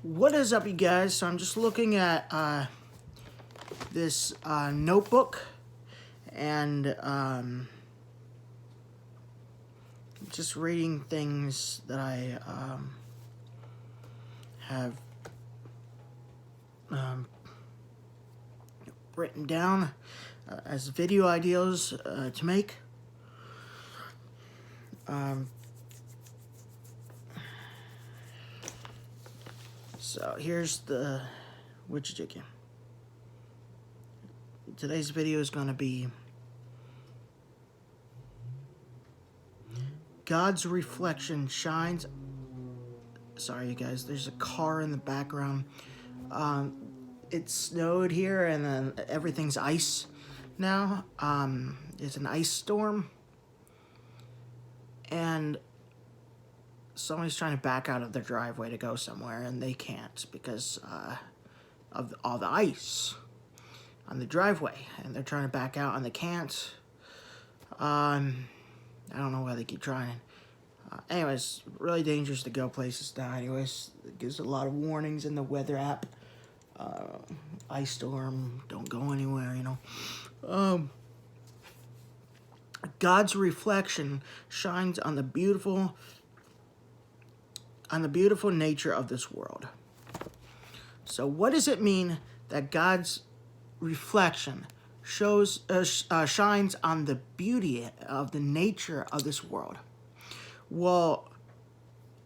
What is up, you guys? So I'm just looking at this notebook and just reading things that I have written down as video ideas to make. So here's the widget. Today's video is going to be God's reflection shines. Sorry, you guys, there's a car in the background. It snowed here and then everything's ice now. It's an ice storm. And somebody's trying to back out of their driveway to go somewhere, and they can't because of all the ice on the driveway, and they're trying to back out and they can't. I don't know why they keep trying. Anyways, really dangerous to go places now. Anyways, it gives a lot of warnings in the weather app. Ice storm, don't go anywhere, you know. God's reflection shines on the beautiful nature of this world. So what does it mean that God's reflection shines on the beauty of the nature of this world? Well,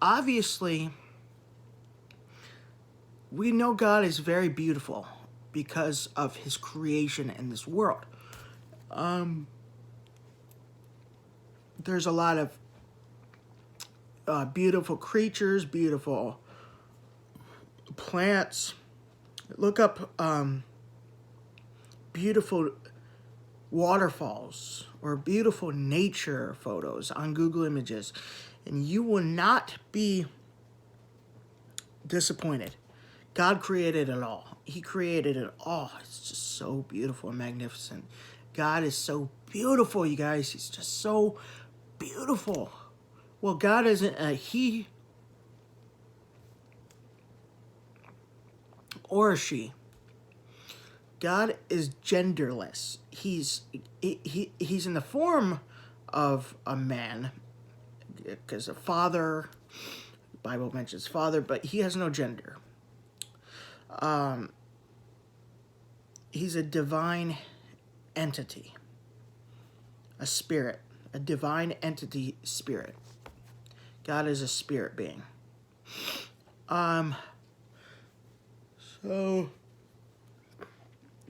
obviously, we know God is very beautiful because of his creation in this world. There's a lot of beautiful creatures, beautiful plants. Look up beautiful waterfalls or beautiful nature photos on Google Images, and you will not be disappointed. God created it all. He created it all. It's just so beautiful and magnificent. God is so beautiful, you guys. He's just so beautiful. Well, God isn't a he or a she. God is genderless. He's in the form of a man, because a father, the Bible mentions father, but he has no gender. He's a divine entity, a spirit, a divine entity spirit. God is a spirit being. So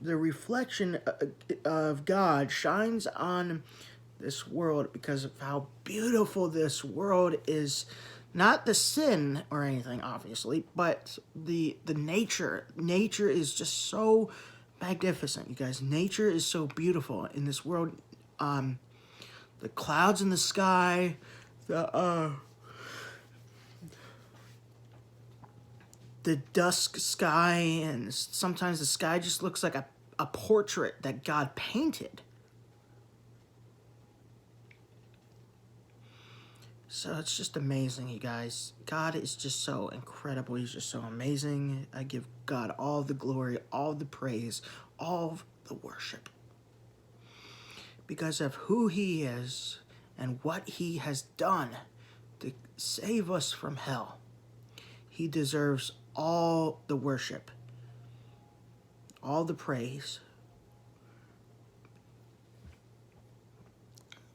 the reflection of God shines on this world because of how beautiful this world is. Not the sin or anything, obviously, but the nature. Nature is just so magnificent, you guys. Nature is so beautiful in this world. The clouds in the sky, the dusk sky, and sometimes the sky just looks like a portrait that God painted. So it's just amazing, you guys. God is just so incredible. He's just so amazing. I give God all the glory, all the praise, all the worship, because of who he is and what he has done to save us from hell. He deserves all the worship, all the praise.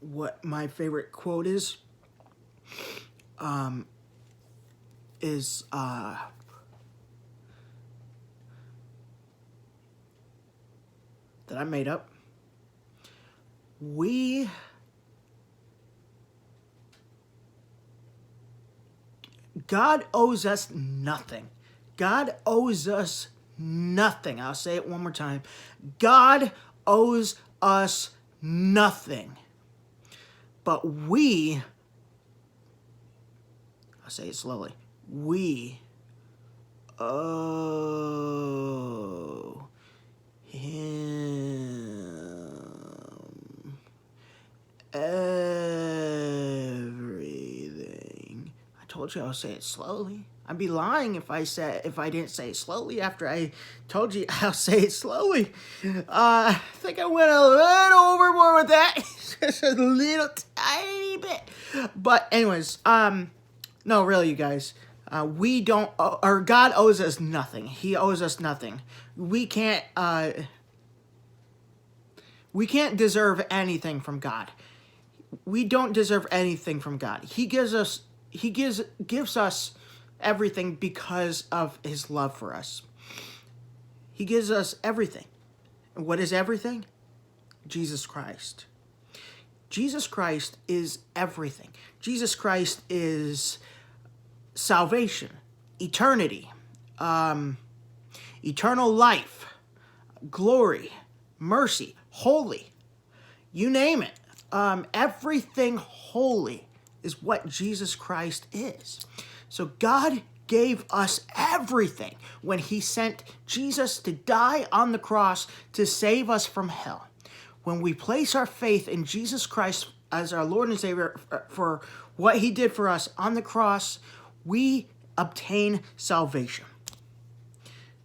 What my favorite quote is that I made up. God owes us nothing. God owes us nothing. I'll say it one more time. God owes us nothing. But I'll say it slowly, we owe him everything. I told you I'll say it slowly. I'd be lying if I didn't say it slowly after I told you I'll say it slowly. I think I went a little overboard with that. Just a little tiny bit. But anyways, no, really, you guys. We don't, or God owes us nothing. He owes us nothing. We can't deserve anything from God. We don't deserve anything from God. He gives us everything because of his love for us. He gives us everything. And what is everything? Jesus Christ. Jesus Christ is everything. Jesus Christ is salvation, eternity, eternal life, glory, mercy, holy. You name it. Everything holy is what Jesus Christ is. So God gave us everything when he sent Jesus to die on the cross to save us from hell. When we place our faith in Jesus Christ as our Lord and Savior for what he did for us on the cross, we obtain salvation.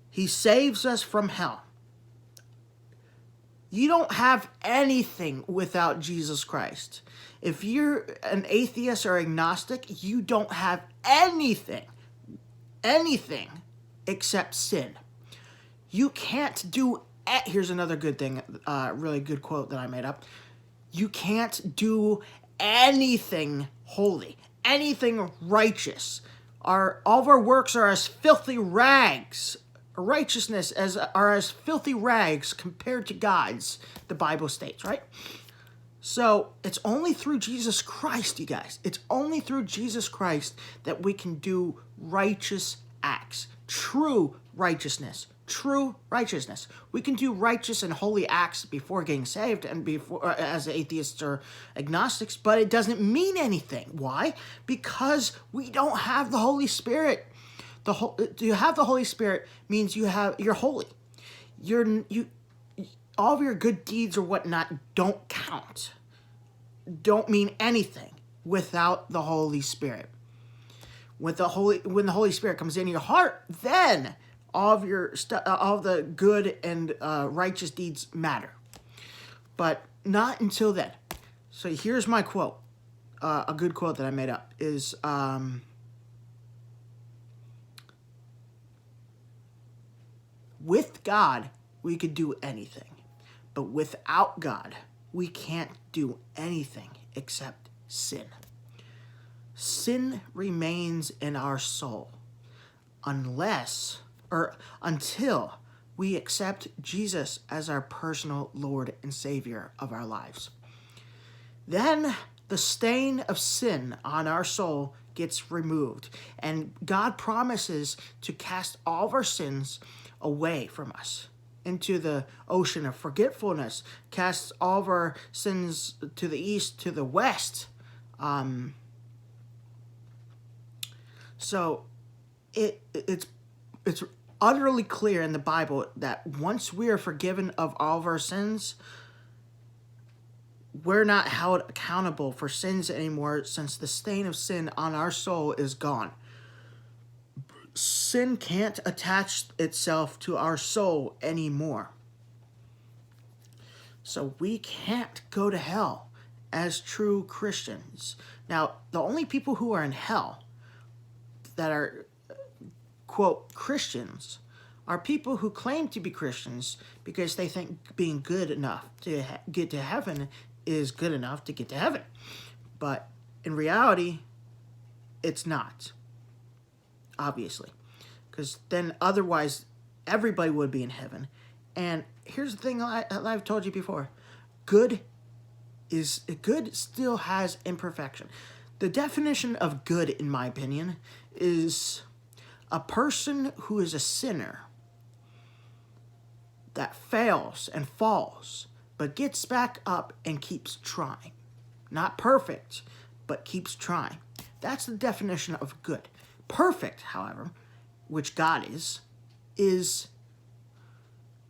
He saves us from hell. You don't have anything without Jesus Christ. If you're an atheist or agnostic, you don't have anything except sin. You can't do, here's another good thing, really good quote that I made up. You can't do anything holy, anything righteous. All of our works are as filthy rags. Righteousness are as filthy rags compared to God's, the Bible states, right? So it's only through Jesus Christ, you guys. It's only through Jesus Christ that we can do righteous acts, true righteousness. True righteousness. We can do righteous and holy acts before getting saved and before as atheists or agnostics, but it doesn't mean anything. Why? Because we don't have the Holy Spirit. To have the Holy Spirit means you're holy. All of your good deeds or whatnot don't count. Don't mean anything without the Holy Spirit. When the Holy Spirit comes in your heart, then all of the good and righteous deeds matter. But not until then. So here's my quote. A good quote that I made up is, with God, we could do anything. But without God, we can't do anything except sin. Sin remains in our soul until we accept Jesus as our personal Lord and Savior of our lives. Then the stain of sin on our soul gets removed, and God promises to cast all of our sins away from us into the ocean of forgetfulness, casts all of our sins to the east, to the west. So it's utterly clear in the Bible that once we are forgiven of all of our sins, we're not held accountable for sins anymore, since the stain of sin on our soul is gone. Sin can't attach itself to our soul anymore. So we can't go to hell as true Christians. Now, the only people who are in hell that are, quote, Christians are people who claim to be Christians because they think being good enough to get to heaven is good enough to get to heaven. But in reality, it's not. Obviously. Because then otherwise, everybody would be in heaven. And here's the thing I've told you before. Good still has imperfection. The definition of good, in my opinion, is a person who is a sinner that fails and falls, but gets back up and keeps trying. Not perfect, but keeps trying. That's the definition of good. Perfect, however, which God is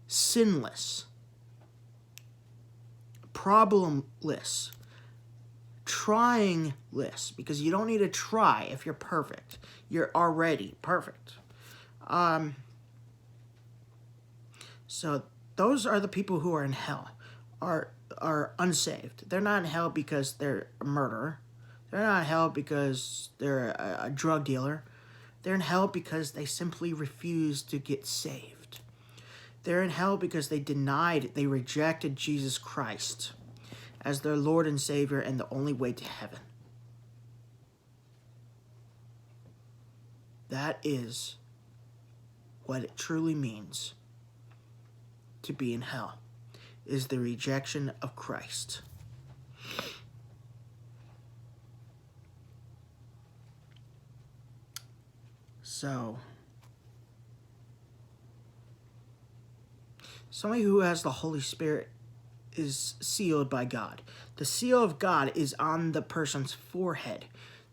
sinless, problemless, trying list, because you don't need to try if you're perfect. You're already perfect. So those are the people who are in hell, are unsaved. They're not in hell because they're a murderer. They're not in hell because they're a drug dealer. They're in hell because they simply refuse to get saved. They're in hell because they rejected Jesus Christ as their Lord and Savior and the only way to heaven. That is what it truly means to be in hell, is the rejection of Christ. So, somebody who has the Holy Spirit is sealed by God. The seal of God is on the person's forehead.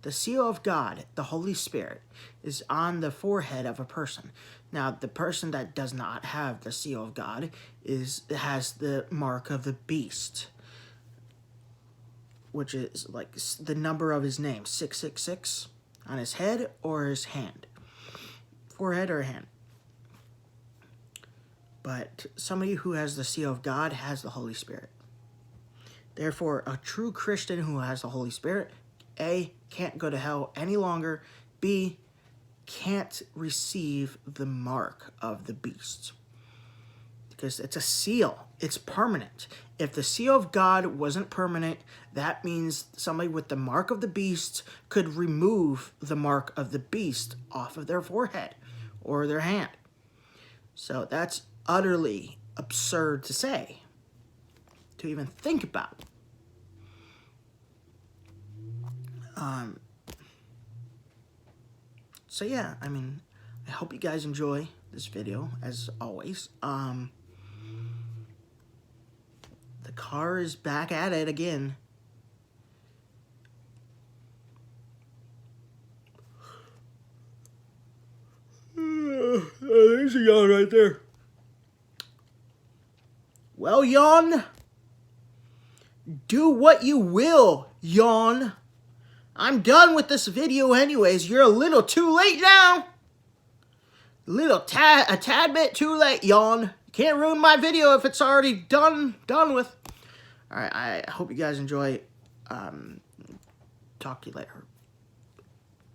The seal of God, the Holy Spirit, is on the forehead of a person. Now, the person that does not have the seal of God has the mark of the beast, which is like the number of his name, 666, on his head or his hand. Forehead or hand. But somebody who has the seal of God has the Holy Spirit. Therefore, a true Christian who has the Holy Spirit, A, can't go to hell any longer, B, can't receive the mark of the beast. Because it's a seal. It's permanent. If the seal of God wasn't permanent, that means somebody with the mark of the beast could remove the mark of the beast off of their forehead or their hand. So that's utterly absurd to say, to even think about. So yeah, I mean, I hope you guys enjoy this video, as always. The car is back at it again. There's a yawn right there. Well, yawn, do what you will, yawn. I'm done with this video anyways. You're a little too late now. A tad bit too late, yawn. Can't ruin my video if it's already done with. All right, I hope you guys enjoy. Talk to you later.